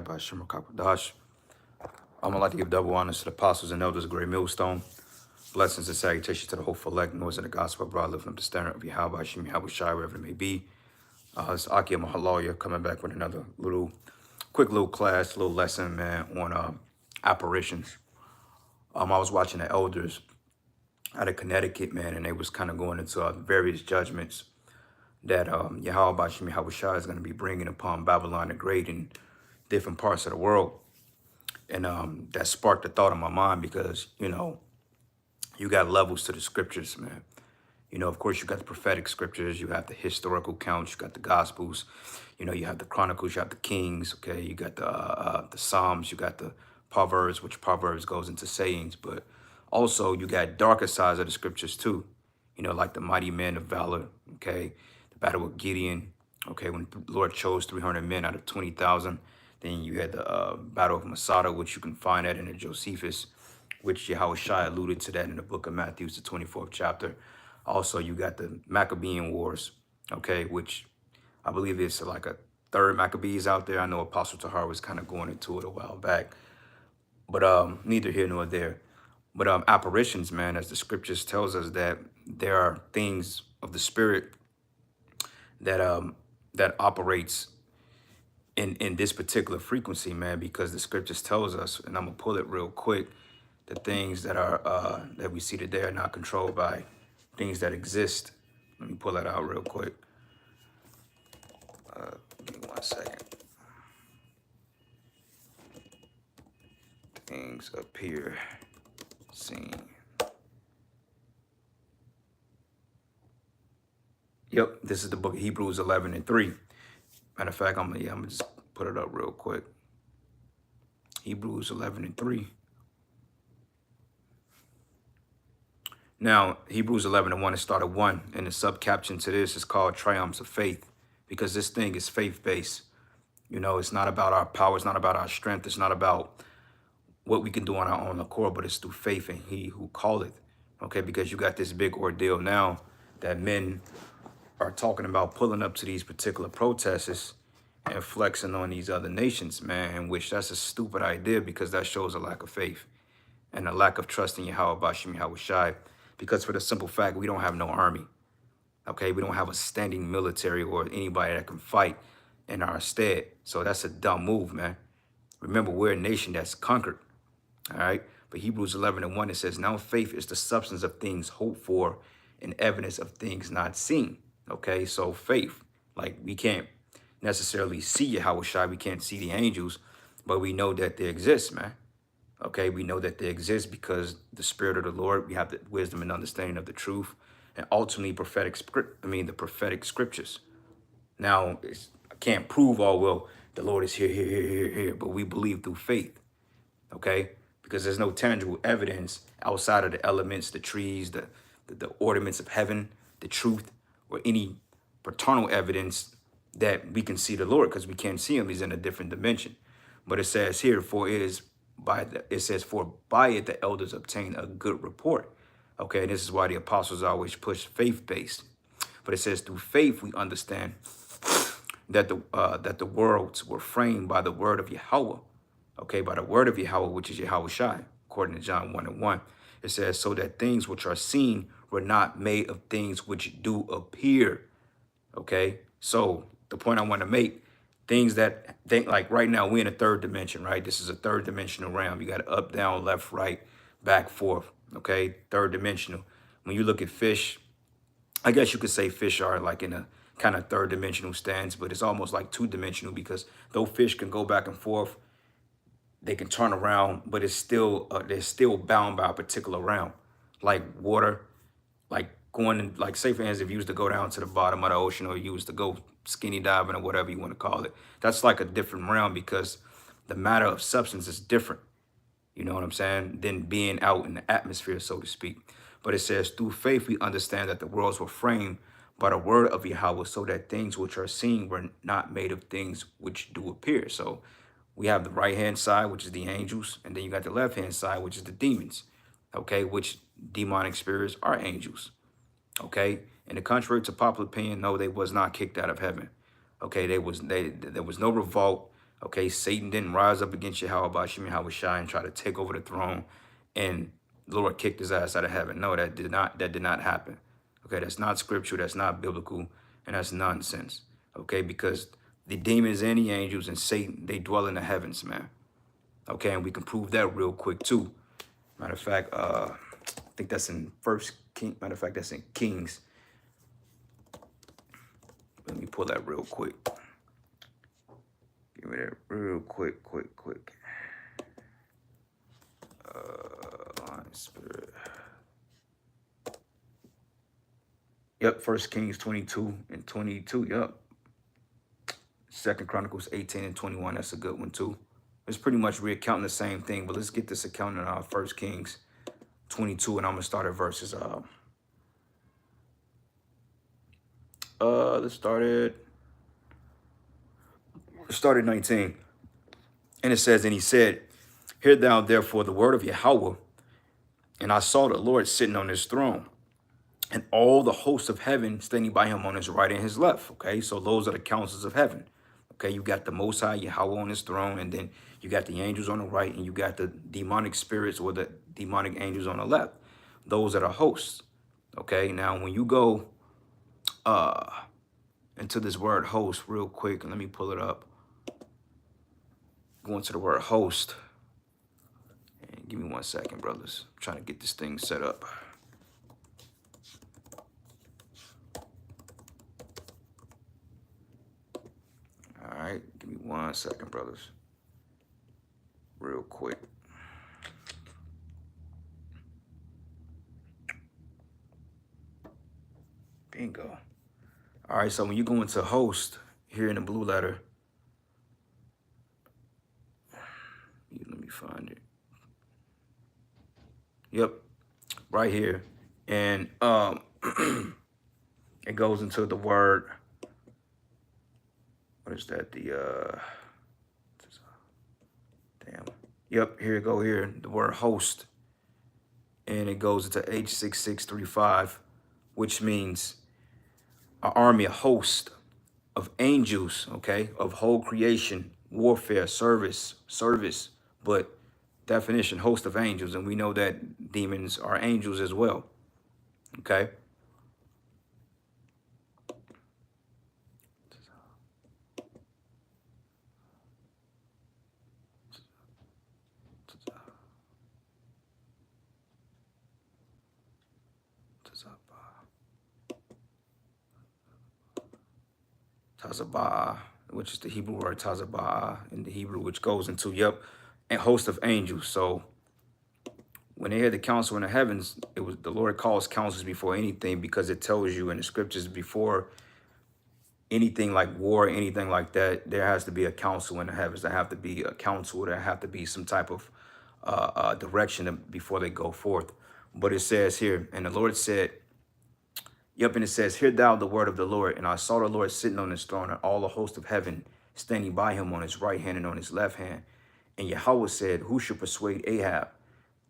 by Shimmer Dash. I'd like to give double honors to the apostles and elders of Great Millstone. Blessings and salutations to the hopeful elect, noise of the gospel, broad lifting up the standard of Yahweh, Shimmy, Yahweh Shai, wherever it may be. It's Akia Mahaloya coming back with another quick little class, little lesson, man, on apparitions. I was watching the elders out of Connecticut, man, and they was kind of going into various judgments that Yahweh Shimmy, Yahweh Shai is going to be bringing upon Babylon the Great in different parts of the world. And that sparked a thought in my mind because, you got levels to the scriptures, man. Of course, you got the prophetic scriptures, you have the historical accounts, you got the gospels, you have the chronicles, you have the kings, okay? You got the Psalms, you got the Proverbs, which Proverbs goes into sayings, but also you got darker sides of the scriptures too, like the mighty men of valor, okay? The battle with Gideon, okay, when the Lord chose 300 men out of 20,000. Then you had the Battle of Masada, which you can find that in the Josephus, which Yahweh Shai alluded to that in the book of Matthew, the 24th chapter. Also, you got the Maccabean Wars, okay, which I believe is like a third Maccabees out there. I know Apostle Tahar was kind of going into it a while back, but neither here nor there. But apparitions, man, as the scriptures tells us that there are things of the spirit that that operates in this particular frequency, man, because the scriptures tells us, and I'm gonna pull it real quick, the things that are that we see today are not controlled by things that exist. Let me pull that out real quick. Give me 1 second. Things appear seen. Yep, this is the book of Hebrews 11:3. Matter of fact, I'm gonna just put it up real quick. Hebrews 11:3. Now, Hebrews 11:1 is started 1, and the subcaption to this is called Triumphs of Faith, because this thing is faith-based. It's not about our power, it's not about our strength, it's not about what we can do on our own accord, but it's through faith in He who called it. Okay, because you got this big ordeal now that men are talking about pulling up to these particular protests and flexing on these other nations, man, which that's a stupid idea because that shows a lack of faith and a lack of trust in Yahweh Bashim Yahweh Shai, because for the simple fact, we don't have no army, okay? We don't have a standing military or anybody that can fight in our stead. So that's a dumb move, man. Remember, we're a nation that's conquered, all right? But Hebrews 11:1, it says, now faith is the substance of things hoped for and evidence of things not seen. Okay, so faith, like we can't necessarily see Yahweh Shai, we can't see the angels, but we know that they exist, man. Okay, we know that they exist because the Spirit of the Lord, we have the wisdom and understanding of the truth, and ultimately the prophetic scriptures. Now, I can't prove the Lord is here, but we believe through faith, okay? Because there's no tangible evidence outside of the elements, the trees, the ornaments of heaven, the truth, or any paternal evidence that we can see the Lord, because we can't see Him. He's in a different dimension. But it says here, for by it the elders obtain a good report. Okay, and this is why the apostles always push faith-based. But it says through faith we understand that the worlds were framed by the word of Yahweh. Okay, by the word of Yahweh, which is Yahweh Shai, according to John 1:1. It says, so that things which are seen were not made of things which do appear. Okay, so the point I want to make, things that think like right now we're in a third dimension, right? This is a third dimensional realm. You got up, down, left, right, back, forth. Okay, third dimensional. When you look at fish, I guess you could say fish are like in a kind of third dimensional stance, but it's almost like two dimensional because though fish can go back and forth, they can turn around, but it's still they're still bound by a particular realm, like water, like going in, like say for instance, if you used to go down to the bottom of the ocean or you used to go skinny diving or whatever you want to call it, that's like a different realm because the matter of substance is different. You know what I'm saying? Than being out in the atmosphere, so to speak. But it says, through faith, we understand that the worlds were framed by the word of Yahweh, so that things which are seen were not made of things which do appear. So we have the right-hand side, which is the angels, and then you got the left-hand side, which is the demons, okay, which demonic spirits are angels, okay? And the contrary to popular opinion, no, they was not kicked out of heaven, okay? There was no revolt. Okay, Satan didn't rise up against Yahweh Bashim Yahweh Shai and try to take over the throne, and the Lord kicked his ass out of heaven. No, that did not happen. Okay, that's not scripture, that's not biblical, and that's nonsense. Okay, because the demons and the angels and Satan, they dwell in the heavens, man. Okay, and we can prove that real quick too. Matter of fact, I think that's in First King. Matter of fact, that's in Kings. Let me pull that real quick. Give me that real quick. Lion Spirit. Yep, First Kings 22 and 22. Yep. Second Chronicles 18 and 21. That's a good one too. It's pretty much recounting the same thing, but let's get this account in First Kings 22, and I'm gonna start at verses. Let's start at 19, and it says, and he said, "Hear thou therefore the word of Yahweh, and I saw the Lord sitting on his throne, and all the hosts of heaven standing by him on his right and his left." Okay, so those are the councils of heaven. Okay, you got the Most High Yahweh on his throne, and then you got the angels on the right, and you got the demonic spirits or the demonic angels on the left. Those are the hosts. Okay, now when you go into this word host real quick, and let me pull it up. Go into the word host. And give me 1 second, brothers. I'm trying to get this thing set up. All right, give me 1 second, brothers. Real quick. Bingo. All right, so when you go into host here in the blue letter, let me find it. Yep, right here. And it goes into the word. What is that? Damn. Yep, here you go here. The word host. And it goes into H6635, which means an army, a host of angels, okay, of whole creation, warfare, service, but definition, host of angels, and we know that demons are angels as well, okay? Tazabah, which is the Hebrew word Tazabah in the Hebrew, which goes into, yep, a host of angels. So when they had the council in the heavens, it was the Lord calls councils before anything, because it tells you in the scriptures before anything like war, anything like that, there has to be a council in the heavens. There have to be a council. There have to be some type of direction before they go forth. But it says here, and the Lord said, yep, and it says, "Hear thou the word of the Lord. And I saw the Lord sitting on his throne, and all the host of heaven standing by him on his right hand and on his left hand. And Yahweh said, Who shall persuade Ahab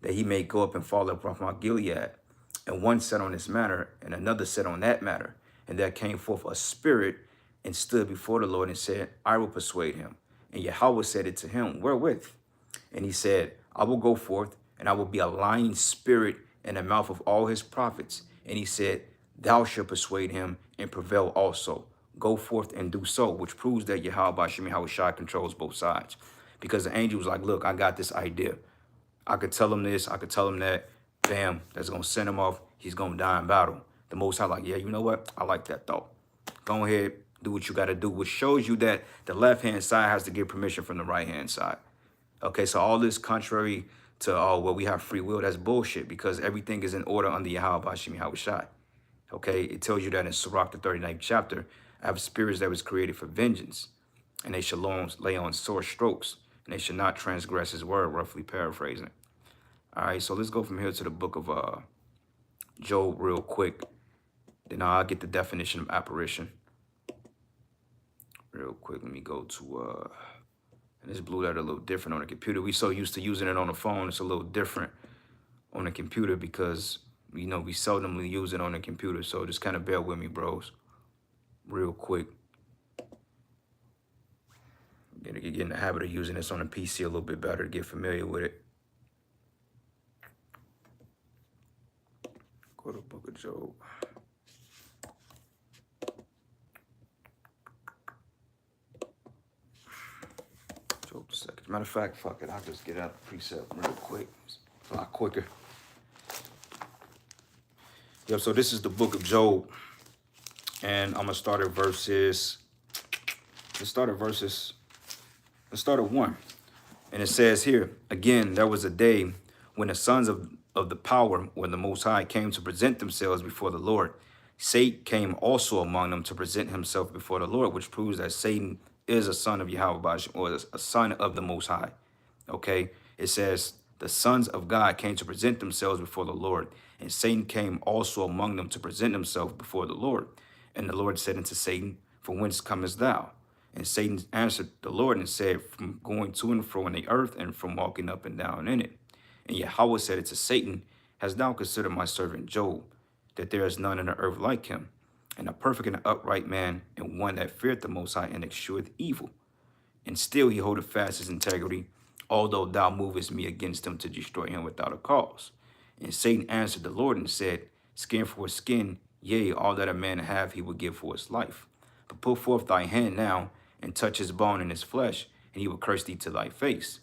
that he may go up and fall up from Mount Gilead? And one said on this matter, and another said on that matter. And there came forth a spirit and stood before the Lord and said, I will persuade him. And Yahweh said it to him, Wherewith? And he said, I will go forth, and I will be a lying spirit in the mouth of all his prophets. And he said, Thou shalt persuade him and prevail also. Go forth and do so," which proves that Yahweh Bashim Yahweh Shai controls both sides. Because the angel was like, look, I got this idea. I could tell him this, I could tell him that. Bam, that's going to send him off. He's going to die in battle. The Most High like, yeah, you know what? I like that thought. Go ahead, do what you got to do, which shows you that the left-hand side has to get permission from the right-hand side. Okay, so all this contrary to, oh, well, we have free will, that's bullshit, because everything is in order under Yahweh Bashim Yahweh Shai. Okay, it tells you that in Sirach, the 39th chapter, I have spirits that was created for vengeance, and they shall lay on sore strokes, and they shall not transgress his word, roughly paraphrasing. All right, so let's go from here to the book of Job real quick. Then I'll get the definition of apparition. Real quick, let me go to, and this blue letter a little different on the computer. We so used to using it on the phone, it's a little different on the computer because, you know, we seldomly use it on the computer. So just kind of bear with me, bros. Real quick. get in the habit of using this on a PC a little bit better to get familiar with it. Go to the book of Job. Job the second. Matter of fact, fuck it. I'll just get out the precept real quick. It's a lot quicker. Yep, so this is the book of Job. And I'm going to start at verses. Let's start at 1. And it says here, again, there was a day when the sons of the power, when the Most High came to present themselves before the Lord. Satan came also among them to present himself before the Lord, which proves that Satan is a son of Yahweh, or a son of the Most High. Okay, it says the sons of God came to present themselves before the Lord, and Satan came also among them to present himself before the Lord. And the Lord said unto Satan, from whence comest thou? And Satan answered the Lord and said, from going to and fro in the earth, and from walking up and down in it. And Yahweh said unto Satan, hast thou considered my servant Job, that there is none in the earth like him, and a perfect and upright man, and one that feareth the Most High, and escheweth evil? And still he holdeth fast his integrity, although thou movest me against him to destroy him without a cause. And Satan answered the Lord and said, skin for skin, yea, all that a man have he will give for his life. But put forth thy hand now, and touch his bone and his flesh, and he will curse thee to thy face.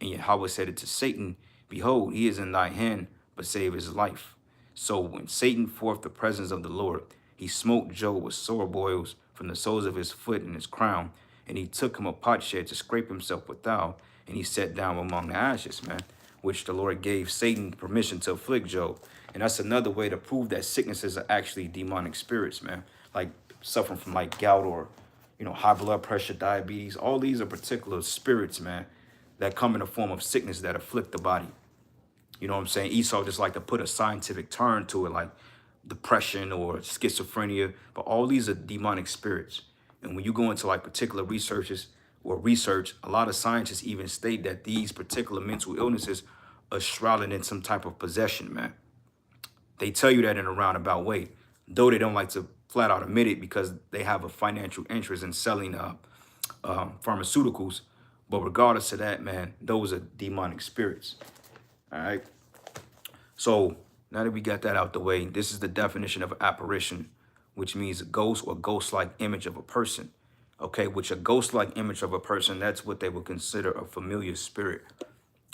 And Yahweh said unto Satan, behold, he is in thy hand, but save his life. So when Satan forth the presence of the Lord, he smote Job with sore boils from the soles of his foot and his crown, and he took him a potsherd to scrape himself withal, and he sat down among the ashes, man, which the Lord gave Satan permission to afflict Job. And that's another way to prove that sicknesses are actually demonic spirits, man, like suffering from like gout or, you know, high blood pressure, diabetes. All these are particular spirits, man, that come in the form of sickness that afflict the body. You know what I'm saying? Esau just like to put a scientific turn to it, like depression or schizophrenia, but all these are demonic spirits. And when you go into like particular research, a lot of scientists even state that these particular mental illnesses are shrouded in some type of possession, man. They tell you that in a roundabout way, though they don't like to flat out admit it because they have a financial interest in selling pharmaceuticals. But regardless of that, man, those are demonic spirits. All right. So now that we got that out the way, this is the definition of apparition, which means a ghost or ghost-like image of a person. Okay, which a ghost-like image of a person, that's what they would consider a familiar spirit.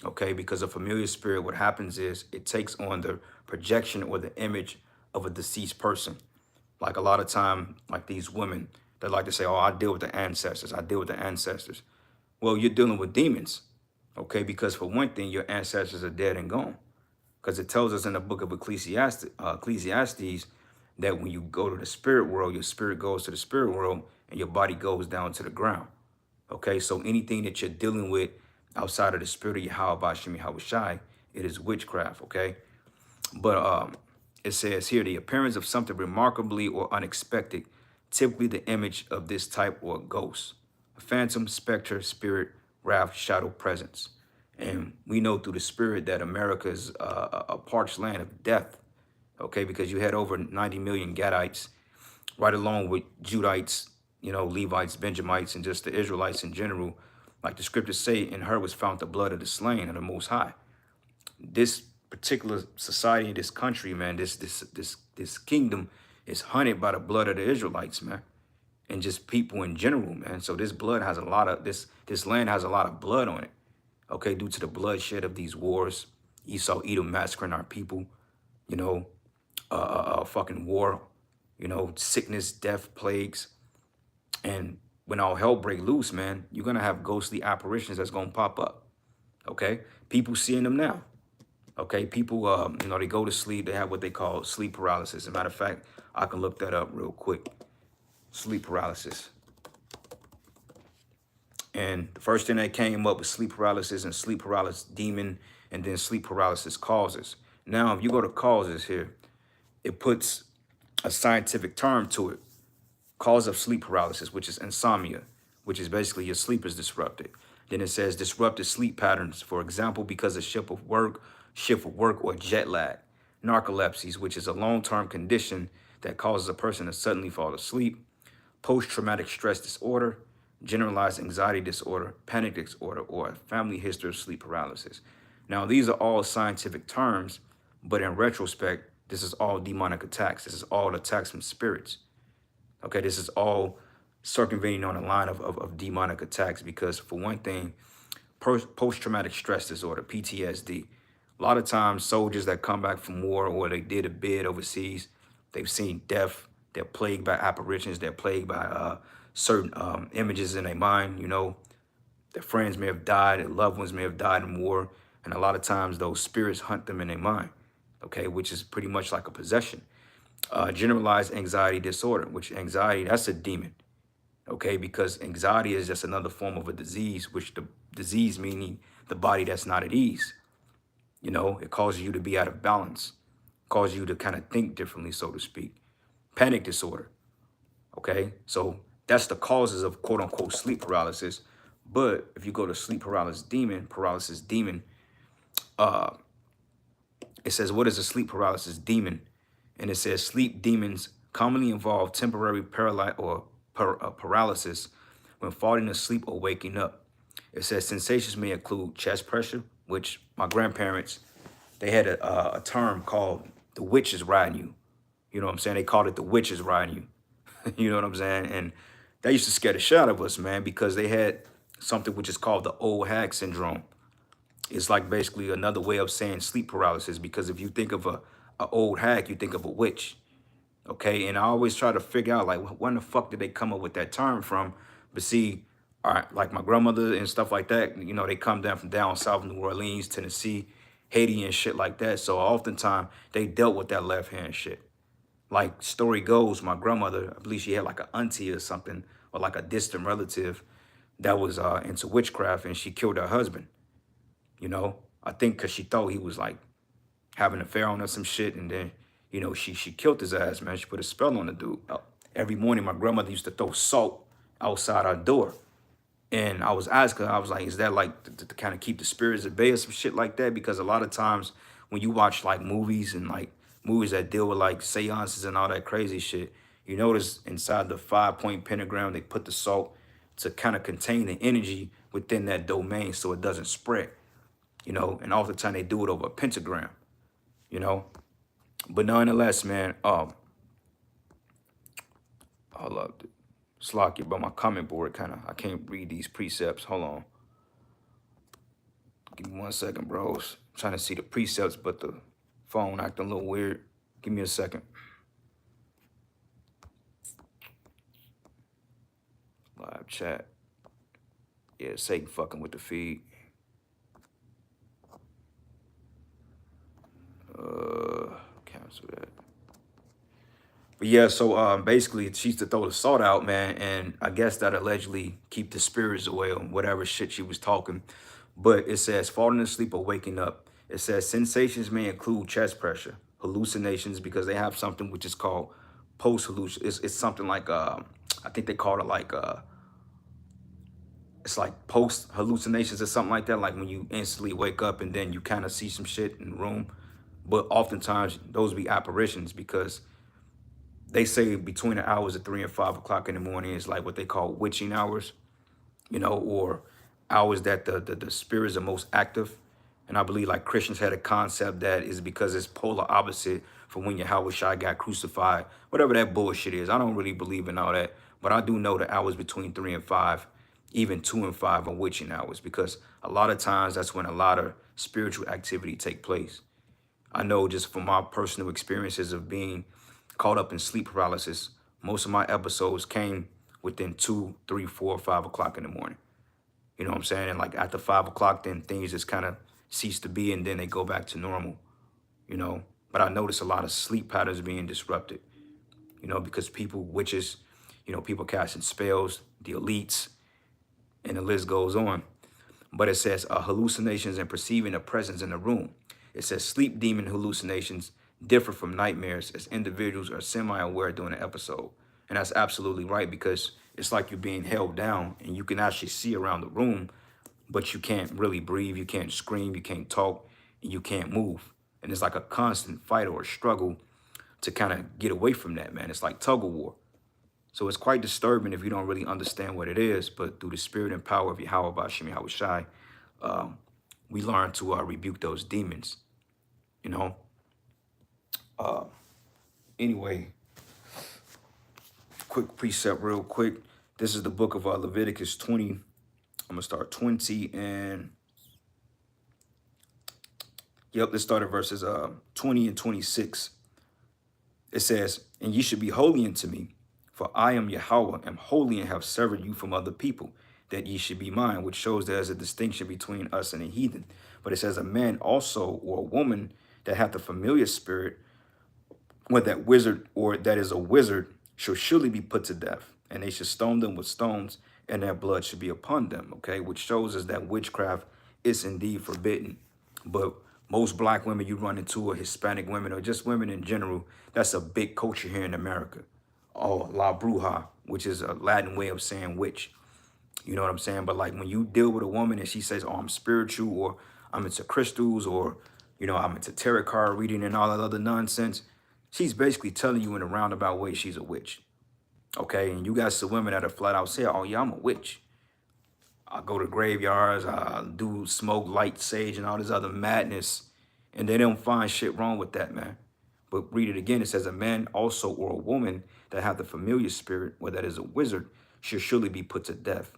Okay, because a familiar spirit, what happens is it takes on the projection or the image of a deceased person. Like a lot of time, like these women, they like to say, oh, I deal with the ancestors. I deal with the ancestors. Well, you're dealing with demons. Okay, because for one thing, your ancestors are dead and gone. Because it tells us in the book of Ecclesiastes that when you go to the spirit world, your spirit goes to the spirit world and your body goes down to the ground. Okay, so anything that you're dealing with outside of the spirit of Yahweh Shem Yahushai, it is witchcraft, okay? But it says here, the appearance of something remarkably or unexpected, typically the image of this type or ghost, a phantom, specter, spirit, wrath, shadow, presence. And we know through the spirit that America is a parched land of death, okay? Because you had over 90 million Gadites, right along with Judites, you know, Levites, Benjamites, and just the Israelites in general. Like the scriptures say, in her was found the blood of the slain of the Most High. This particular society, this country, man, this kingdom is hunted by the blood of the Israelites, man, and just people in general, man. So this blood has a lot of this land has a lot of blood on it, okay, due to the bloodshed of these wars. Esau, Edom massacring our people, you know, fucking war, you know, sickness, death, plagues, and when all hell break loose, man, you're gonna have ghostly apparitions that's gonna pop up, okay? People seeing them now. Okay, people, you know, they go to sleep. They have what they call sleep paralysis. As a matter of fact, I can look that up real quick. Sleep paralysis. And the first thing that came up was sleep paralysis and sleep paralysis demon, and then sleep paralysis causes. Now, if you go to causes here, it puts a scientific term to it. Cause of sleep paralysis, which is insomnia, which is basically your sleep is disrupted. Then it says disrupted sleep patterns, for example, because of shift of work or jet lag. Narcolepsy, which is a long-term condition that causes a person to suddenly fall asleep. Post-traumatic stress disorder. generalized anxiety disorder, panic disorder, or a family history of sleep paralysis. Now, these are all scientific terms, but in retrospect, this is all demonic attacks. This is all attacks from spirits. Okay, this is all circumventing on the line of demonic attacks because, for one thing, post-traumatic stress disorder, PTSD. A lot of times, soldiers that come back from war or they did a bid overseas, they've seen death. They're plagued by apparitions. They're plagued by certain images in their mind. You know, their friends may have died, their loved ones may have died in war, and a lot of times those spirits hunt them in their mind. Okay, which is pretty much like a possession. Generalized anxiety disorder, which anxiety, that's a demon. Okay, because anxiety is just another form of a disease, which the disease meaning the body that's not at ease. You know, it causes you to be out of balance, causes you to kind of think differently, so to speak. Panic disorder. Okay, so that's the causes of quote unquote sleep paralysis. But if you go to sleep paralysis demon, it says, what is a sleep paralysis demon? And it says sleep demons commonly involve temporary paralysis when falling asleep or waking up. It says sensations may include chest pressure, which my grandparents, they had a term called the witch is riding you. You know what I'm saying? They called it the witch is riding you. You know what I'm saying? And that used to scare the shit out of us, man, because they had something which is called the old hag syndrome. It's like basically another way of saying sleep paralysis, because if you think of a old hag, you think of a witch. Okay, and I always try to figure out, like, when the fuck did they come up with that term from? But see, all right, like my grandmother and stuff like that, you know, they come down from down south, New Orleans, Tennessee, Haiti and shit like that. So oftentimes they dealt with that left hand shit. Like story goes, my grandmother, I believe she had like an auntie or something, or like a distant relative that was into witchcraft, and she killed her husband. You know, I think because she thought he was like having an affair on her, some shit, and then, you know, she killed his ass, man. She put a spell on the dude. Every morning, my grandmother used to throw salt outside our door. And I was asking her, I was like, is that like to kind of keep the spirits at bay or some shit like that? Because a lot of times when you watch like movies and like movies that deal with like seances and all that crazy shit, you notice inside the 5-point pentagram, they put the salt to kind of contain the energy within that domain so it doesn't spread, you know, and oftentimes they do it over a pentagram, you know. But nonetheless, man, hold up. Slocky, but my comment board I can't read these precepts. Hold on. Give me 1 second, bros. I'm trying to see the precepts, but the phone acting a little weird. Give me a second. Live chat. Yeah, Satan fucking with the feed. Cancel that. But yeah, so basically she used to throw the salt out, man, and I guess that allegedly keep the spirits away on whatever shit she was talking. But it says falling asleep or waking up. It says sensations may include chest pressure, hallucinations, because they have something which is called post-hallucination. It's something like, I think they call it like, it's like post-hallucinations or something like that, like when you instantly wake up and then you kind of see some shit in the room. But oftentimes those be apparitions, because they say between the hours of 3 and 5 o'clock in the morning is like what they call witching hours, you know, or hours that the spirits are most active. And I believe like Christians had a concept that is because it's polar opposite from when Yahweh Shai got crucified, whatever that bullshit is. I don't really believe in all that, but I do know the hours between 3 and 5, even 2 and 5 are witching hours, because a lot of times that's when a lot of spiritual activity take place. I know just from my personal experiences of being caught up in sleep paralysis, most of my episodes came within 2, 3, 4, 5 o'clock in the morning. You know what I'm saying? And like after 5 o'clock, then things just kind of cease to be, and then they go back to normal, you know. But I notice a lot of sleep patterns being disrupted, you know, because people, witches, you know, people casting spells, the elites, and the list goes on. But it says hallucinations and perceiving a presence in the room. It says sleep demon hallucinations differ from nightmares as individuals are semi-aware during the episode. And that's absolutely right, because it's like you're being held down and you can actually see around the room, but you can't really breathe, you can't scream, you can't talk, and you can't move. And it's like a constant fight or a struggle to kind of get away from that, man. It's like tug of war. So it's quite disturbing if you don't really understand what it is. But through the spirit and power of Yahweh Bashim Yahweh Shai, we learn to rebuke those demons. You know. Anyway, quick precept, real quick. This is the book of Leviticus 20. I'm gonna start 20 and let's start at verses 20 and 26. It says, "And ye should be holy unto me, for I am Yahweh, am holy, and have severed you from other people, that ye should be mine," which shows there's a distinction between us and a heathen. But it says, "A man also, or a woman that hath a familiar spirit, or that wizard, or that is a wizard, shall surely be put to death, and they should stone them with stones, and their blood should be upon them." Okay, which shows us that witchcraft is indeed forbidden. But most black women you run into, or Hispanic women, or just women in general, that's a big culture here in America. Oh, La Bruja, which is a Latin way of saying witch. You know what I'm saying? But like when you deal with a woman and she says, "Oh, I'm spiritual," or "I'm into crystals," or, you know, "I'm into tarot card reading," and all that other nonsense, she's basically telling you in a roundabout way she's a witch. Okay, and you got some women that are flat out say, "Oh yeah, I'm a witch. I go to graveyards, I do smoke light sage and all this other madness," and they don't find shit wrong with that, man. But read it again. It says, "A man also, or a woman that hath the familiar spirit, or that is a wizard, should surely be put to death,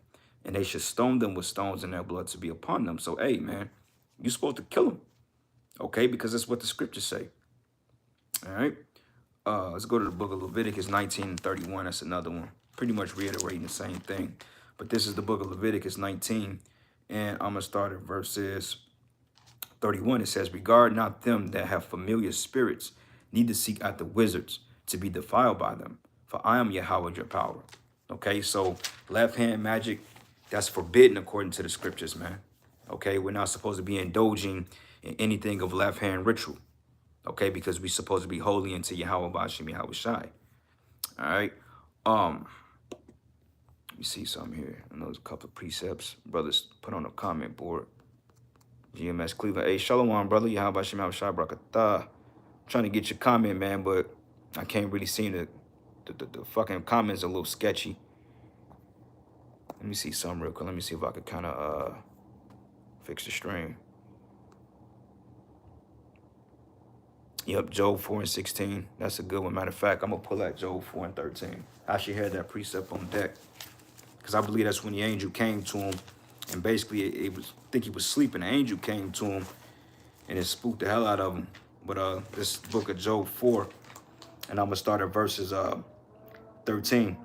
and they should stone them with stones, and their blood to be upon them." So, hey, man, you're supposed to kill them, okay? Because that's what the scriptures say. All right. Let's go to the book of Leviticus 19 and 31. That's another one. Pretty much reiterating the same thing. But this is the book of Leviticus 19. And I'm going to start at verses 31. It says, "Regard not them that have familiar spirits, neither seek after wizards to be defiled by them. For I am Yahweh your power." Okay, so left hand magic, that's forbidden according to the scriptures, man. Okay, we're not supposed to be indulging in anything of left hand ritual. Okay, because we're supposed to be holy unto Yahweh Bashim Yahweh Shai. All right. Let me see something here. I know there's a couple of precepts brothers put on the comment board. GMS Cleveland. Hey, Shalom, brother. Yahweh Bashim Yahweh Shai Brakatah. Trying to get your comment, man, but I can't really see the fucking comments are a little sketchy. Let me see something real quick. Let me see if I could kind of fix the stream. Yep, Job 4 and 16. That's a good one. Matter of fact, I'm going to pull out Job 4 and 13. I actually had that precept on deck, because I believe that's when the angel came to him. And basically, I think he was sleeping. The angel came to him, and it spooked the hell out of him. But this book of Job 4, and I'm going to start at verses 13.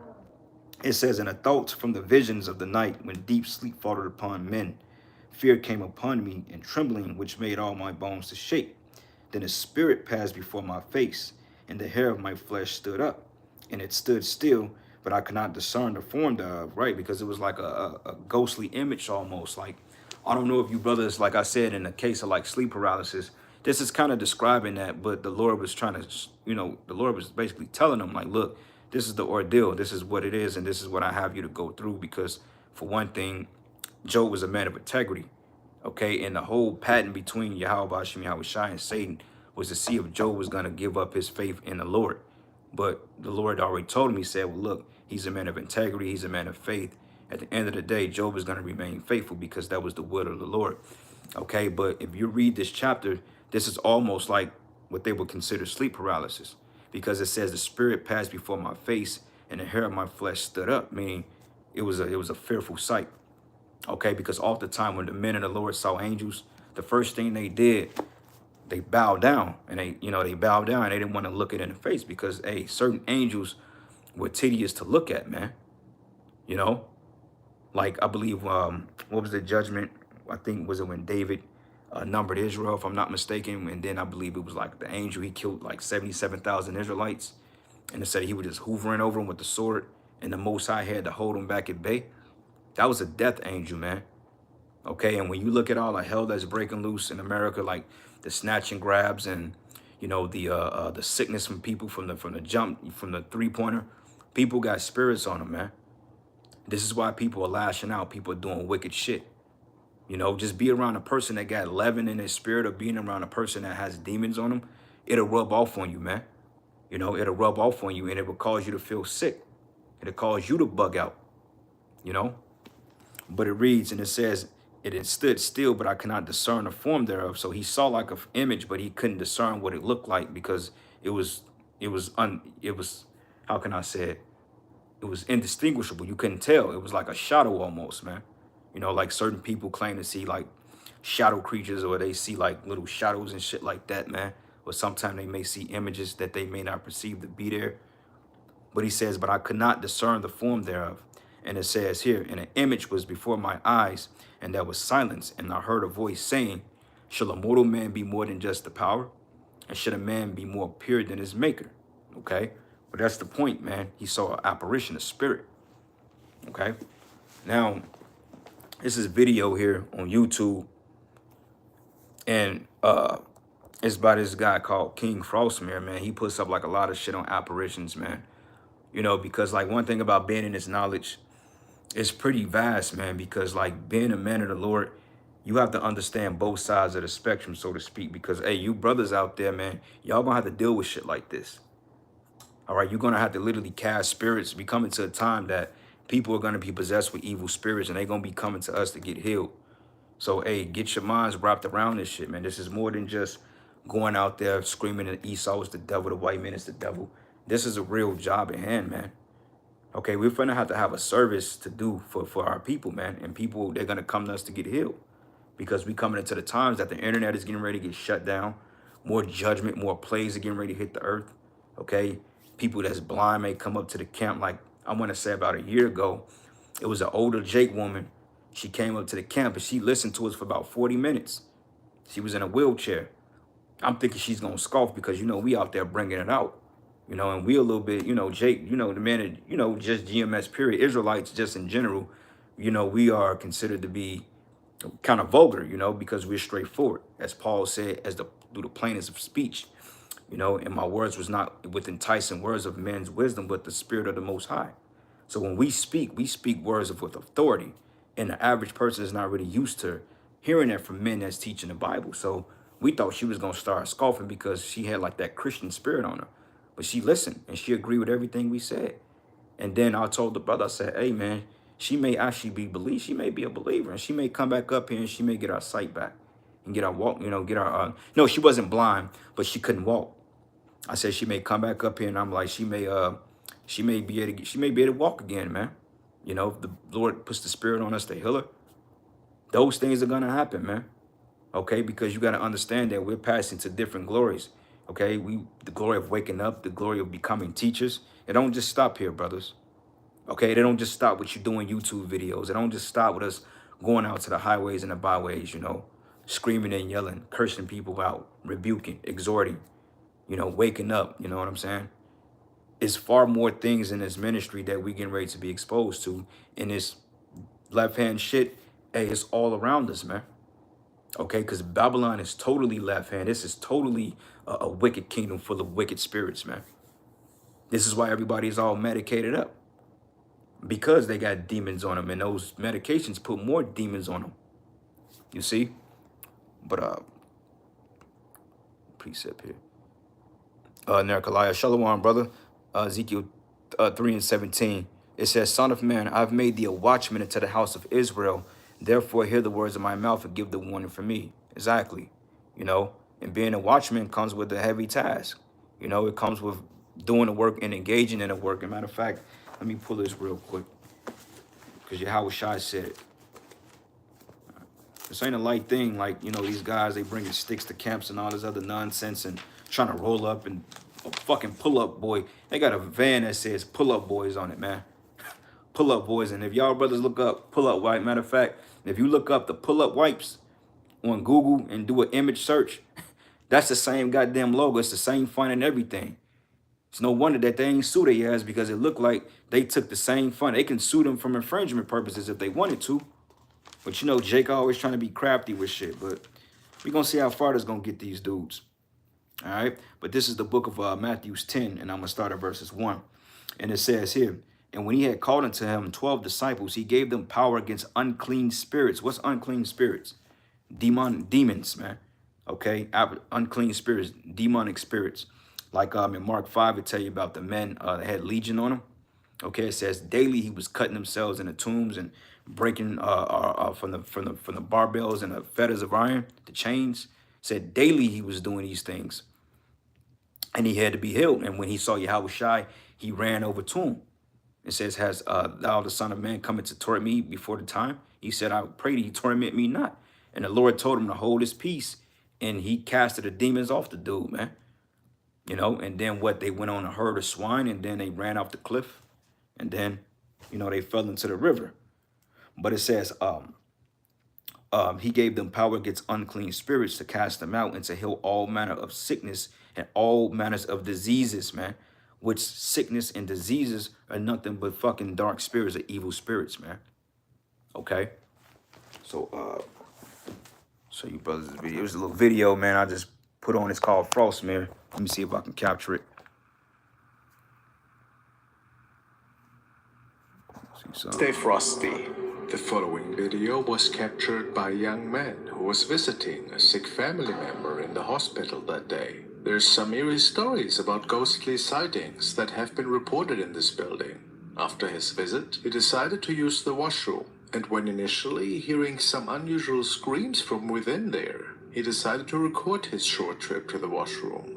It says, "And a thought from the visions of the night, when deep sleep followed upon men, fear came upon me, and trembling, which made all my bones to shake. Then a spirit passed before my face, and the hair of my flesh stood up, and it stood still, but I could not discern the form thereof," right? Because it was like a ghostly image almost. Like, I don't know if you brothers, like I said, in the case of like sleep paralysis, this is kind of describing that, but the Lord was trying to, you know, the Lord was basically telling them, like, look, this is the ordeal. This is what it is, and this is what I have you to go through. Because for one thing, Job was a man of integrity. Okay, and the whole pattern between Yahweh Bashim Yahweh Shai and Satan was to see if Job was going to give up his faith in the Lord. But the Lord already told him, he said, well, look, he's a man of integrity. He's a man of faith. At the end of the day, Job is going to remain faithful because that was the will of the Lord. Okay, but if you read this chapter, this is almost like what they would consider sleep paralysis, because it says the spirit passed before my face and the hair of my flesh stood up, meaning it was a fearful sight. Okay, because all the time when the men of the Lord saw angels, the first thing they did, they bowed down, and they bowed down, and they didn't want to look it in the face, because certain angels were tedious to look at, man. You know, like I believe what was the judgment? I think was it when David numbered Israel, if I'm not mistaken, and then I believe it was like the angel, he killed like 77,000 Israelites, and it said he was just hoovering over them with the sword, and the Most High had to hold them back at bay. That was a death angel, man. Okay, and when you look at all the hell that's breaking loose in America, like the snatch and grabs, and the sickness from people from the jump, from the 3-pointer, people got spirits on them, man. This is why people are lashing out. People are doing wicked shit. You know, just be around a person that got leaven in his spirit, or being around a person that has demons on them, it'll rub off on you, man. You know, it'll rub off on you, and it will cause you to feel sick. It'll cause you to bug out, you know. But it reads and it says, it had stood still, but I cannot discern the form thereof. So he saw like an image, but he couldn't discern what it looked like because it was, how can I say it? It was indistinguishable. You couldn't tell. It was like a shadow almost, man. You know, like certain people claim to see like shadow creatures, or they see like little shadows and shit like that, man. Or sometimes they may see images that they may not perceive to be there. But he says, but I could not discern the form thereof. And it says here, and an image was before my eyes, and there was silence. And I heard a voice saying, shall a mortal man be more than just the power? And should a man be more pure than his maker? Okay. But that's the point, man. He saw an apparition, a spirit. Okay. Now, this is video here on YouTube. And it's by this guy called King Frostmere, man. He puts up like a lot of shit on apparitions, man. You know, because like one thing about being in this knowledge, it's pretty vast, man, because like being a man of the Lord, you have to understand both sides of the spectrum, so to speak, because, hey, you brothers out there, man, y'all gonna have to deal with shit like this. All right, you're gonna have to literally cast spirits. Be coming to a time that people are gonna be possessed with evil spirits, and they're gonna be coming to us to get healed. So, hey, get your minds wrapped around this shit, man. This is more than just going out there screaming that Esau is the devil, the white man is the devil. This is a real job at hand, man. Okay, we're gonna have to have a service to do for our people, man. And people, they're gonna come to us to get healed. Because we coming into the times that the internet is getting ready to get shut down. More judgment, more plagues are getting ready to hit the earth. Okay, people that's blind may come up to the camp. Like I want to say about a year ago, it was an older Jake woman. She came up to the camp and she listened to us for about 40 minutes. She was in a wheelchair. I'm thinking she's gonna scoff because, you know, we out there bringing it out. You know, and we a little bit, you know, Jake, you know, the man, you know, just GMS period, Israelites just in general, you know, we are considered to be kind of vulgar, you know, because we're straightforward. As Paul said, through the plainness of speech, you know, and my words was not with enticing words of men's wisdom, but the spirit of the Most High. So when we speak words with authority, and the average person is not really used to hearing that from men that's teaching the Bible. So we thought she was going to start scoffing because she had like that Christian spirit on her. But she listened and she agreed with everything we said. And then I told the brother, I said, hey, man, she may actually be believed. She may be a believer, and she may come back up here and she may get our sight back and get our walk, you know, get our, no, she wasn't blind, but she couldn't walk. I said, she may come back up here, and I'm like, she may be able to walk again, man. You know, if the Lord puts the spirit on us to heal her, those things are going to happen, man. Okay, because you got to understand that we're passing to different glories. Okay, the glory of waking up, the glory of becoming teachers. It don't just stop here, brothers. Okay, they don't just stop with you doing YouTube videos. It don't just stop with us going out to the highways and the byways, you know, screaming and yelling, cursing people out, rebuking, exhorting, you know, waking up, you know what I'm saying? It's far more things in this ministry that we getting ready to be exposed to. In this left-hand shit, hey, it's all around us, man. Okay, because Babylon is totally left-hand. This is totally a wicked kingdom full of wicked spirits, man. This is why everybody's all medicated up. Because they got demons on them, and those medications put more demons on them. You see? But precept here. Nerkaliah, Shalom, brother. Ezekiel 3:17. It says, Son of man, I've made thee a watchman into the house of Israel. Therefore, hear the words of my mouth and give the warning for me. Exactly. You know, and being a watchman comes with a heavy task. You know, it comes with doing the work and engaging in the work. As a matter of fact, let me pull this real quick, because Yahweh Shai said it. This ain't a light thing. Like, you know, these guys, they bringing sticks to camps and all this other nonsense and trying to roll up and a fucking pull-up boy. They got a van that says pull-up boys on it, man. Pull-up boys. And if y'all brothers look up pull-up wipe, matter of fact, if you look up the pull-up wipes on Google and do an image search, that's the same goddamn logo. It's the same font and everything. It's no wonder that they ain't sue their ass, because it looked like they took the same fund. They can sue them from infringement purposes if they wanted to. But, you know, Jake always trying to be crafty with shit. But we're going to see how far this going to get these dudes. All right. But this is the book of Matthew 10, and I'm going to start at verses 1. And it says here, and when he had called unto him 12 disciples, he gave them power against unclean spirits. What's unclean spirits? Demons, man. Okay. Unclean spirits, demonic spirits. Like in Mark 5, it tell you about the men that had legion on them. Okay, it says daily he was cutting themselves in the tombs and breaking from the barbells and the fetters of iron, the chains. It said daily he was doing these things, and he had to be healed. And when he saw Yahushai, he ran over to him. It says, "Has thou the Son of Man come to torment me before the time?" He said, "I pray thee, torment me not." And the Lord told him to hold his peace, and he casted the demons off the dude, man. You know, and then what? They went on a herd of swine, and then they ran off the cliff, and then, you know, they fell into the river. But it says, he gave them power against unclean spirits to cast them out and to heal all manner of sickness and all manners of diseases, man. Which sickness and diseases are nothing but fucking dark spirits or evil spirits, man. Okay? So, show you brothers this video. It was a little video, man, I just put on. It's called Frostmere. Let me see if I can capture it. Stay frosty. The following video was captured by a young man who was visiting a sick family member in the hospital that day. There's some eerie stories about ghostly sightings that have been reported in this building. After his visit, he decided to use the washroom, and when initially hearing some unusual screams from within there, he decided to record his short trip to the washroom.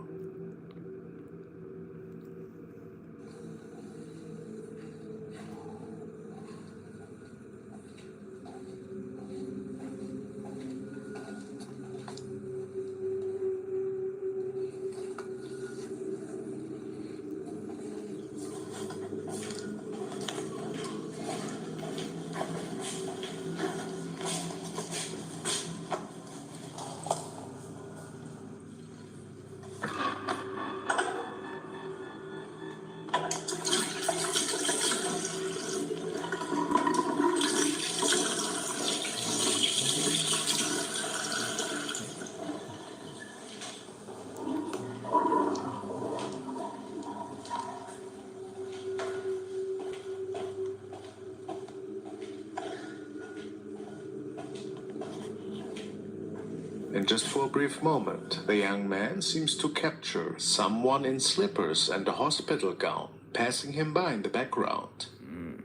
And just for a brief moment, the young man seems to capture someone in slippers and a hospital gown, passing him by in the background.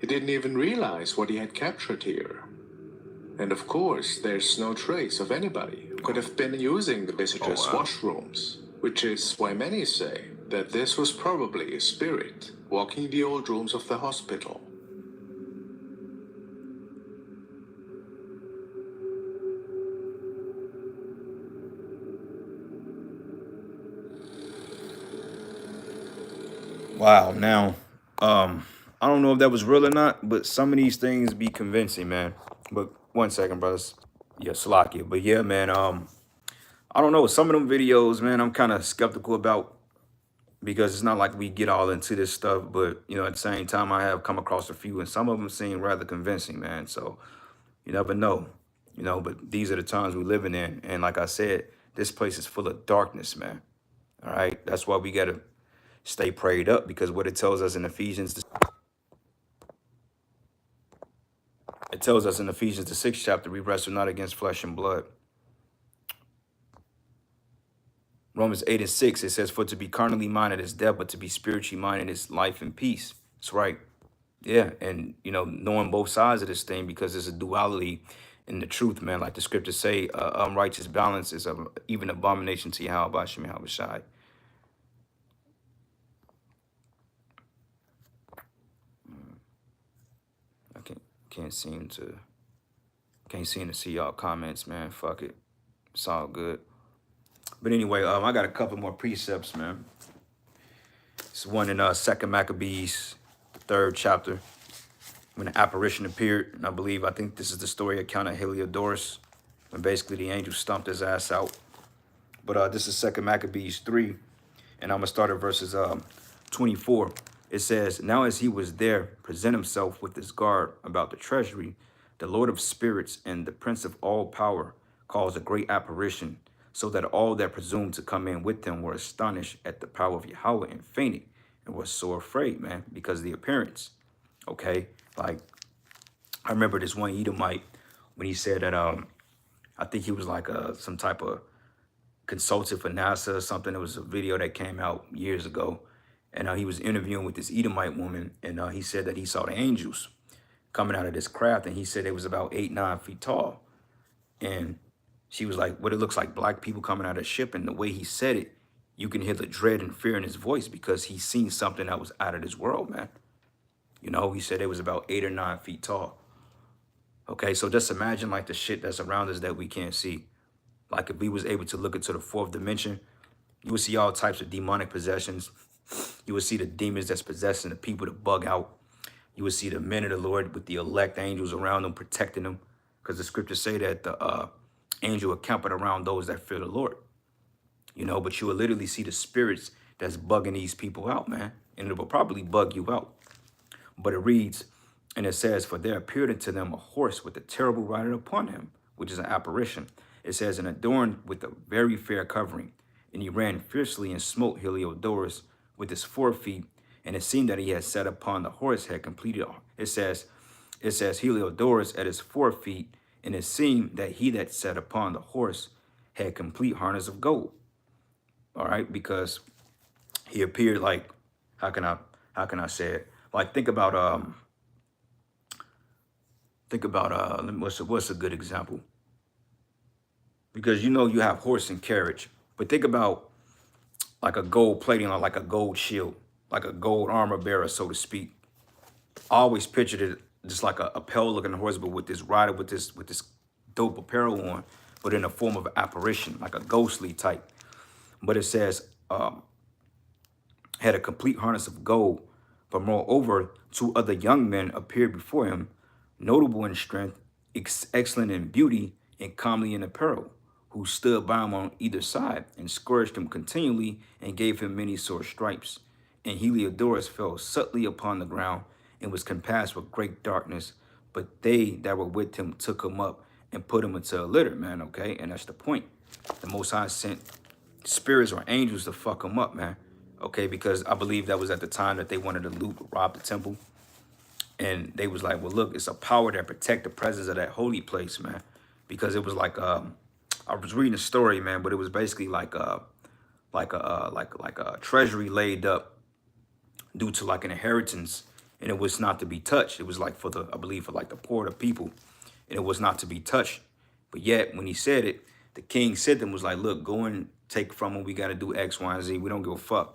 He didn't even realize what he had captured here. And of course, there's no trace of anybody who could have been using the visitors' washrooms, which is why many say that this was probably a spirit walking the old rooms of the hospital. Wow. Now, I don't know if that was real or not, but some of these things be convincing, man. But 1 second, brothers. Yeah, Salakia. But yeah, man, I don't know. Some of them videos, man, I'm kind of skeptical about, because it's not like we get all into this stuff, but, you know, at the same time, I have come across a few, and some of them seem rather convincing, man. So you never know, you know, but these are the times we're living in. And like I said, this place is full of darkness, man. All right. That's why we got to stay prayed up, because what it tells us in Ephesians, it tells us in Ephesians, the 6th chapter, we wrestle not against flesh and blood. Romans 8:6, it says, for to be carnally minded is death, but to be spiritually minded is life and peace. That's right. Yeah. And, you know, knowing both sides of this thing, because there's a duality in the truth, man. Like the scriptures say, unrighteous balance is even abomination to Yahweh Shem Yahushai. I can't seem to see y'all comments, man. Fuck it. It's all good. But anyway, I got a couple more precepts, man. It's one in 2nd Maccabees, the 3rd chapter, when an apparition appeared. And I think this is the story account of Heliodorus, when basically the angel stomped his ass out. But this is 2nd Maccabees 3, and I'm going to start at verses 24. It says, now as he was there, present himself with his guard about the treasury, the Lord of spirits and the Prince of all power caused a great apparition, so that all that presumed to come in with him were astonished at the power of Yahweh and fainted, and was so afraid, man, because of the appearance. Okay, like I remember this one Edomite when he said that I think he was like some type of consultant for NASA or something. It was a video that came out years ago, And he was interviewing with this Edomite woman, and he said that he saw the angels coming out of this craft, and he said it was about 8, 9 feet tall. And she was like, what it looks like black people coming out of the ship. And the way he said it, you can hear the dread and fear in his voice because he's seen something that was out of this world, man. You know, he said it was about 8 or 9 feet tall. Okay, so just imagine like the shit that's around us that we can't see. Like if we was able to look into the fourth dimension, you would see all types of demonic possessions. You would see the demons that's possessing the people to bug out. You would see the men of the Lord with the elect angels around them, protecting them. Because the scriptures say that the angel accompanied around those that fear the Lord. You know, but you will literally see the spirits that's bugging these people out, man. And it will probably bug you out. But it reads, and it says, for there appeared unto them a horse with a terrible rider upon him, which is an apparition. It says, and adorned with a very fair covering. And he ran fiercely and smote Heliodorus with his 4 feet. And it seemed that he had sat upon the horse, had completed. It says Heliodorus at his 4 feet. And it seemed that he that sat upon the horse had complete harness of gold. All right, because he appeared like, how can I say it? Like think about what's a good example? Because you know you have horse and carriage, but think about like a gold plating or like a gold shield, like a gold armor bearer, so to speak. I always pictured it just like a pale looking horse, but with this rider with this dope apparel on, but in the form of an apparition, like a ghostly type. But it says had a complete harness of gold, but moreover, 2 other young men appeared before him, notable in strength, excellent in beauty, and comely in apparel, who stood by him on either side, and scourged him continually, and gave him many sore stripes. And Heliodorus fell subtly upon the ground, and was compassed with great darkness. But they that were with him took him up, and put him into a litter, man, okay? And that's the point. The Most High sent spirits or angels to fuck him up, man. Okay, because I believe that was at the time that they wanted to loot or rob the temple. And they was like, well, look, it's a power that protect the presence of that holy place, man. Because it was like, I was reading a story, man, but it was basically like a treasury laid up due to like an inheritance, and it was not to be touched. It was like for I believe for like the poor, the people, and it was not to be touched. But yet when he said it, the king said them was like, look, go and take from him. We got to do X, Y, and Z. We don't give a fuck.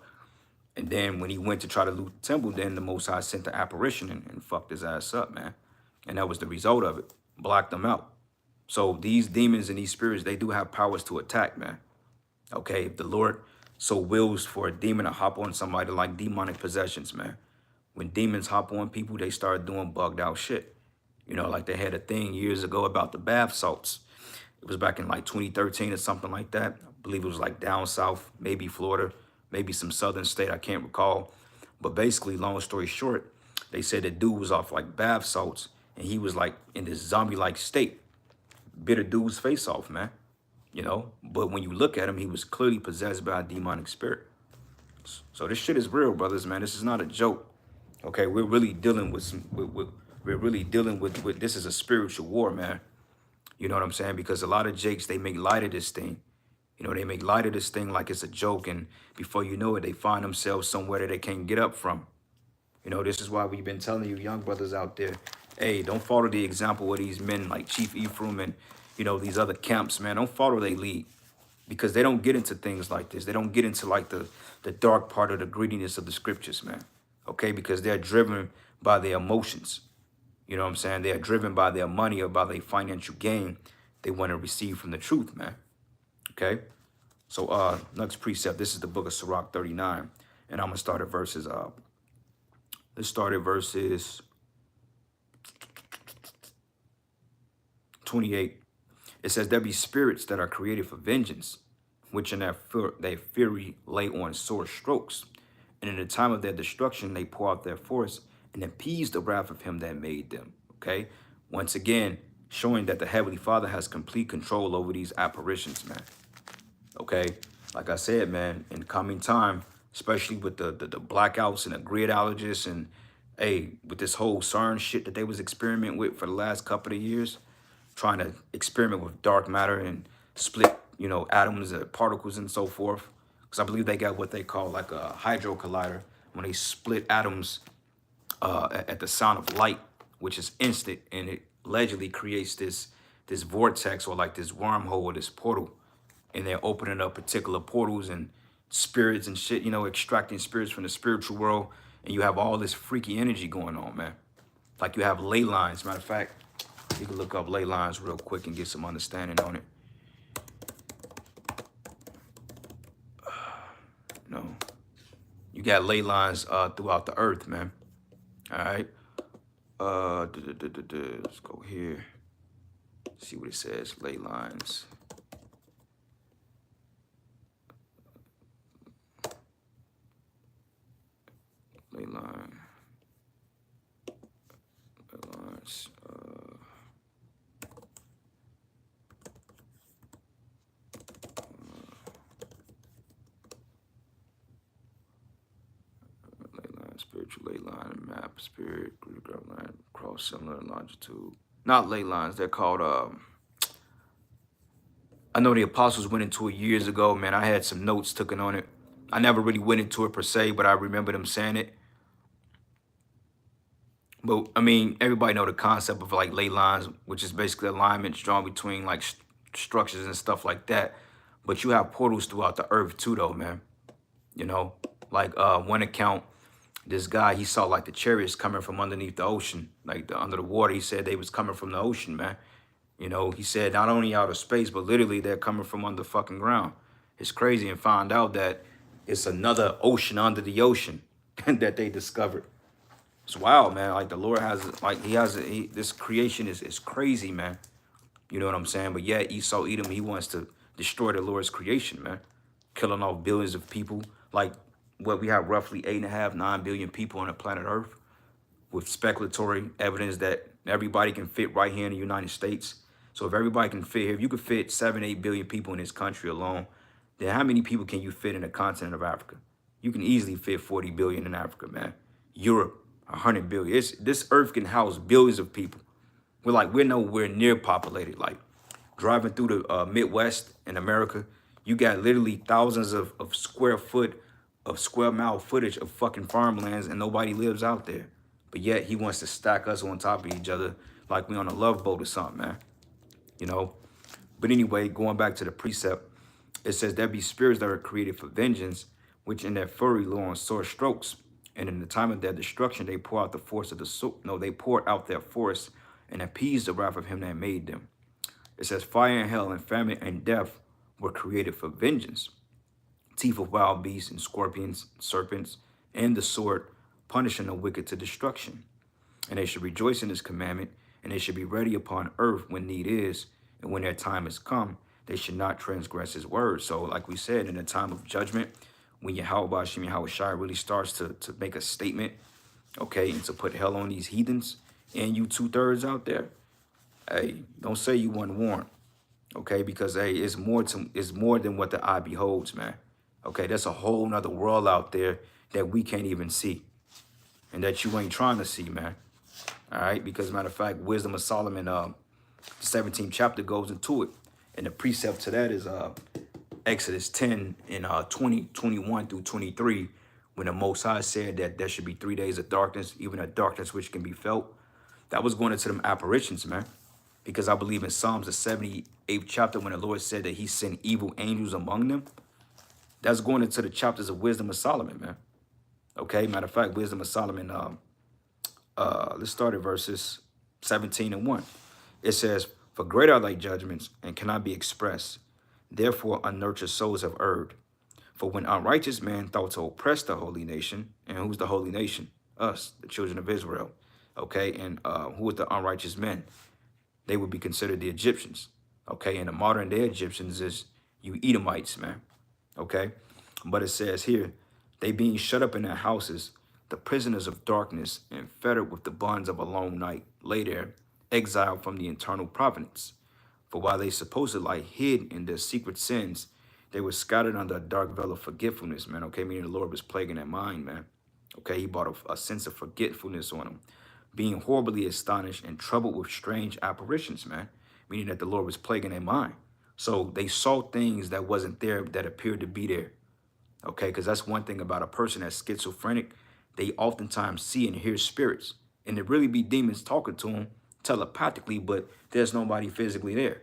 And then when he went to try to loot the temple, then the Most High sent the apparition and fucked his ass up, man. And that was the result of it. Blocked them out. So these demons and these spirits, they do have powers to attack, man. Okay, if the Lord so wills for a demon to hop on somebody, like demonic possessions, man. When demons hop on people, they start doing bugged out shit. You know, like they had a thing years ago about the bath salts. It was back in like 2013 or something like that. I believe it was like down south, maybe Florida, maybe some southern state, I can't recall. But basically, long story short, they said the dude was off like bath salts, and he was like in this zombie-like state. Bit a dude's face off, man. You know, but when you look at him, he was clearly possessed by a demonic spirit. So this shit is real, brothers, man. This is not a joke. Okay, we're really dealing with this is a spiritual war, man. You know what I'm saying? Because a lot of jakes, they make light of this thing. You know, they make light of this thing like it's a joke, and before you know it, they find themselves somewhere that they can't get up from. You know, this is why we've been telling you young brothers out there, hey, don't follow the example of these men like Chief Ephraim and, you know, these other camps, man. Don't follow their lead, because they don't get into things like this. They don't get into like the dark part of the greediness of the scriptures, man. Okay, because they're driven by their emotions. You know what I'm saying? They're driven by their money or by their financial gain they want to receive from the truth, man. Okay, so next precept, this is the book of Sirach 39, and I'm gonna start at verses let's start at verses 28. It says, there be spirits that are created for vengeance, which in their fury lay on sore strokes, and in the time of their destruction they pour out their force and appease the wrath of him that made them. Okay, once again showing that the Heavenly Father has complete control over these apparitions, man. Okay, like I said, man, in coming time, especially with the blackouts and the gridologists and, hey, with this whole CERN shit that they was experimenting with for the last couple of years, trying to experiment with dark matter and split, you know, atoms and particles and so forth. Because I believe they got what they call like a hydro collider, when they split atoms at the sound of light, which is instant, and it allegedly creates this vortex or like this wormhole or this portal, and they're opening up particular portals and spirits and shit, you know, extracting spirits from the spiritual world, and you have all this freaky energy going on, man. Like you have ley lines. Matter of fact, you can look up ley lines real quick and get some understanding on it. No, you got ley lines throughout the earth, man. All right. Let's go here. See what it says. Ley lines. Ley line. Ley lines. Spiritual ley line, map, spirit, ground line, cross similar longitude. Not ley lines, they're called, I know the apostles went into it years ago, man. I had some notes taken on it. I never really went into it per se, but I remember them saying it. But I mean, everybody know the concept of like ley lines, which is basically alignments drawn between like structures and stuff like that. But you have portals throughout the earth too, though, man. You know, like one account, this guy, he saw like the chariots coming from underneath the ocean, like under the water. He said they was coming from the ocean, man. You know, he said not only out of space, but literally they're coming from under fucking ground. It's crazy, and found out that it's another ocean under the ocean that they discovered. It's wild, man. Like the Lord has, like this creation is crazy, man. You know what I'm saying? But yet Esau Edom, he wants to destroy the Lord's creation, man. Killing off billions of people. Like what we have roughly 8.5, 9 billion people on the planet Earth, with speculatory evidence that everybody can fit right here in the United States. So if everybody can fit here, if you could fit 7, 8 billion people in this country alone, then how many people can you fit in the continent of Africa? You can easily fit 40 billion in Africa, man. Europe, 100 billion. This earth can house billions of people. We're nowhere near populated. Like driving through the Midwest in America, you got literally thousands of square mile footage of fucking farmlands, and nobody lives out there. But yet he wants to stack us on top of each other like we on a love boat or something, man. You know? But anyway, going back to the precept, it says there be spirits that are created for vengeance, which in their fury lure on sore strokes. And in the time of their destruction, they pour out the force of they pour out their force and appease the wrath of him that made them. It says fire and hell and famine and death were created for vengeance. Teeth of wild beasts and scorpions, serpents, and the sword, punishing the wicked to destruction. And they should rejoice in his commandment, and they should be ready upon earth when need is, and when their time is come, they should not transgress his word. So like we said, in the time of judgment, when Yahweh Shem Shai really starts to make a statement, okay, and to put hell on these heathens, and you 2/3 out there, hey, don't say you weren't warned, okay, because hey, it's more than what the eye beholds, man. Okay, that's a whole nother world out there that we can't even see, and that you ain't trying to see, man. All right, because matter of fact, Wisdom of Solomon, the 17th chapter goes into it, and the precept to that is Exodus 10 and 21 through 23, when the Most High said that there should be 3 days of darkness, even a darkness which can be felt. That was going into them apparitions, man, because I believe in Psalms, the 78th chapter, when the Lord said that he sent evil angels among them. That's going into the chapters of Wisdom of Solomon, man. Okay, matter of fact, Wisdom of Solomon, let's start at verses 17 and 1. It says, for great are thy judgments, and cannot be expressed. Therefore unnurtured souls have erred. For when unrighteous man thought to oppress the holy nation, and who's the holy nation? Us, the children of Israel. Okay, and who are the unrighteous men? They would be considered the Egyptians. Okay, and the modern day Egyptians is you Edomites, man. Okay, but it says here, they being shut up in their houses, the prisoners of darkness, and fettered with the bonds of a long night, lay there, exiled from the eternal providence. For while they supposed to lie hid in their secret sins, they were scattered under a dark veil of forgetfulness, man. Okay, meaning the Lord was plaguing their mind, man. Okay, he brought a sense of forgetfulness on them, being horribly astonished and troubled with strange apparitions, man. Meaning that the Lord was plaguing their mind. So they saw things that wasn't there that appeared to be there. Okay, because that's one thing about a person that's schizophrenic. they oftentimes see and hear spirits. And it really be demons talking to them telepathically, but there's nobody physically there.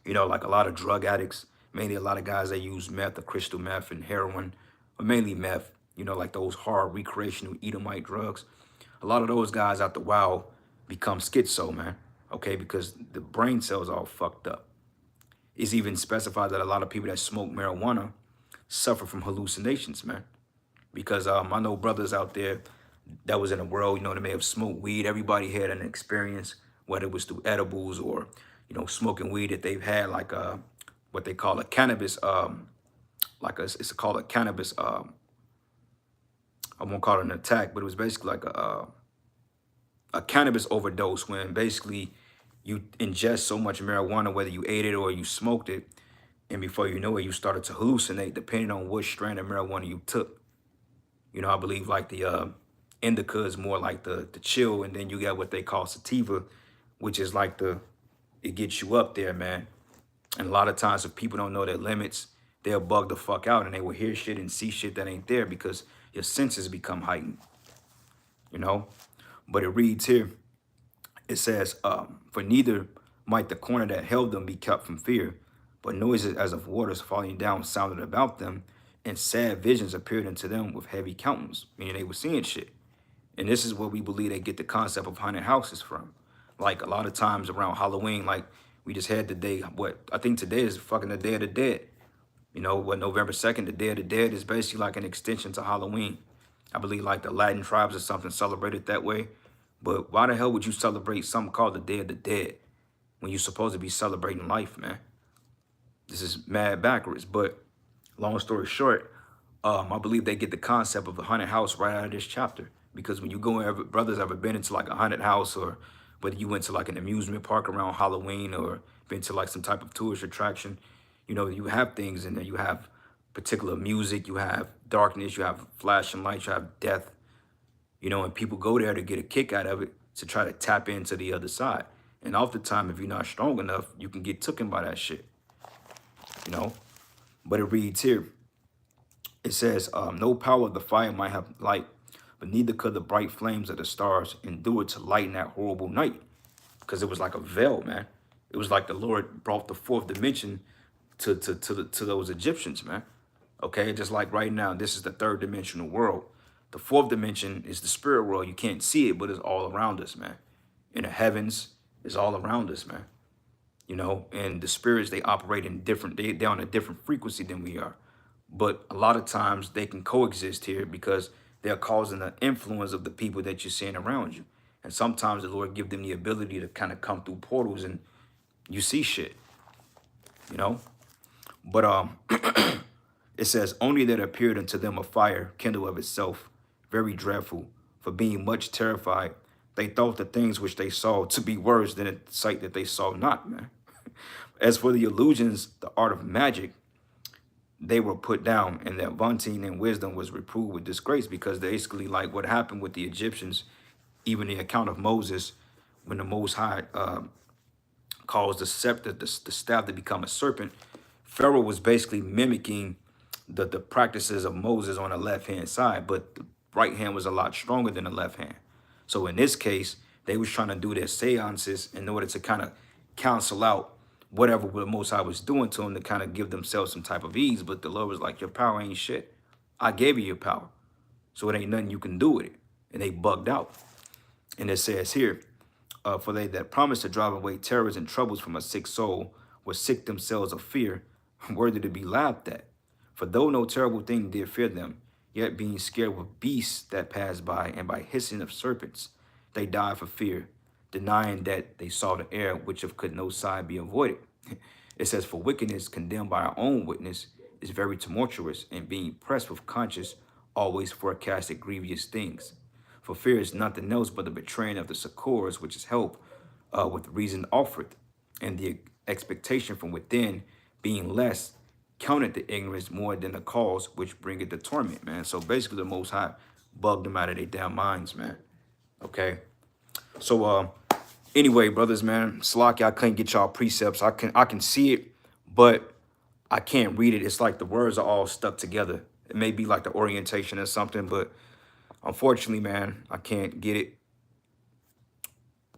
You know, like a lot of drug addicts, mainly a lot of guys that use meth or crystal meth and heroin, or mainly meth, you know, like those hard recreational Edomite drugs. A lot of those guys after a while become schizo, man. Okay, because the brain cells are all fucked up. It's even specified that a lot of people that smoke marijuana suffer from hallucinations, man. Because I know brothers out there that was in the world, you know, they may have smoked weed. Everybody had an experience, whether it was through edibles or, you know, smoking weed that they've had like what they call a cannabis, it's called a cannabis, I won't call it an attack, but it was basically like a cannabis overdose when basically you ingest so much marijuana, whether you ate it or you smoked it, and before you know it, you started to hallucinate depending on what strand of marijuana you took. You know, I believe like the indica is more like the chill, and then you got what they call sativa, which is like it gets you up there, man. And a lot of times if people don't know their limits, they'll bug the fuck out and they will hear shit and see shit that ain't there because your senses become heightened, you know? But it reads here, it says, for neither might the corner that held them be kept from fear, but noises as of waters falling down sounded about them, and sad visions appeared unto them with heavy countenance, meaning they were seeing shit. And this is where we believe they get the concept of haunted houses from. Like a lot of times around Halloween, like we just had the day, I think today is fucking the Day of the Dead. You know, November 2nd, the Day of the Dead is basically like an extension to Halloween. I believe like the Latin tribes or something celebrated that way. But why the hell would you celebrate something called the Day of the Dead when you're supposed to be celebrating life, man? This is mad backwards. But long story short, I believe they get the concept of a haunted house right out of this chapter. Because when you go, brothers ever been into like a haunted house, or whether you went to like an amusement park around Halloween or been to like some type of tourist attraction, you know, you have things in there. You have particular music, you have darkness, you have flashing lights, you have death, you know, and people go there to get a kick out of it, to try to tap into the other side. And oftentimes, if you're not strong enough, you can get taken by that shit, you know. But it reads here, it says, no power of the fire might have light, but neither could the bright flames of the stars endure to lighten that horrible night. Because it was like a veil, man. It was like the Lord brought the fourth dimension to those Egyptians, man. Okay, just like right now, this is the third dimensional world. The fourth dimension is the spirit world. You can't see it, but it's all around us, man. In the heavens, it's all around us, man. You know, and the spirits, they operate in different, they're on a different frequency than we are. But a lot of times they can coexist here because they're causing the influence of the people that you're seeing around you. And sometimes the Lord give them the ability to kind of come through portals and you see shit, you know. But it says, only that appeared unto them a fire kindled of itself, very dreadful, for being much terrified, they thought the things which they saw to be worse than the sight that they saw not, man. As for the illusions, the art of magic, they were put down, and their vaunting and wisdom was reproved with disgrace, because basically like what happened with the Egyptians, even the account of Moses, when the Most High caused the scepter, the staff to become a serpent, Pharaoh was basically mimicking the practices of Moses on the left-hand side, but the right hand was a lot stronger than the left hand. So in this case, they was trying to do their seances in order to kind of cancel out whatever the Most High was doing to them, to kind of give themselves some type of ease. But the Lord was like, your power ain't shit. I gave you your power, so it ain't nothing you can do with it. And they bugged out. And it says here, for they that promised to drive away terrors and troubles from a sick soul were sick themselves of fear, worthy to be laughed at. For though no terrible thing did fear them, yet being scared with beasts that passed by, and by hissing of serpents, they died for fear, denying that they saw the air, which of could no side be avoided. It says, for wickedness condemned by our own witness is very tumultuous, and being pressed with conscience always forecasted grievous things. For fear is nothing else but the betraying of the succors, which is help with reason offered, and the expectation from within being less, counted the ignorance more than the cause which bringeth the torment, man. So basically the Most High bugged them out of their damn minds, man. Okay. So anyway, brothers, man, Salaki, I couldn't get y'all precepts. I can see it, but I can't read it. It's like the words are all stuck together. It may be like the orientation or something, but Unfortunately, man, I can't get it.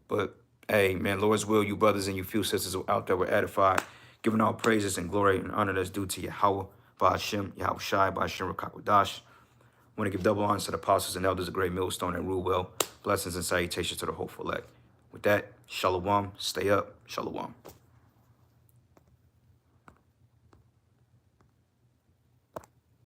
But hey, man, Lord's will, you brothers and you few sisters out there were edified, giving all praises and glory and honor that's due to Yahweh, Ba'ashem, Yahweh Shai, Ba'ashem Rakakwadash. I want to give double honor to the apostles and elders of Great Millstone and rule well. Blessings and salutations to the hopeful elect. With that, shalom, stay up, shalom.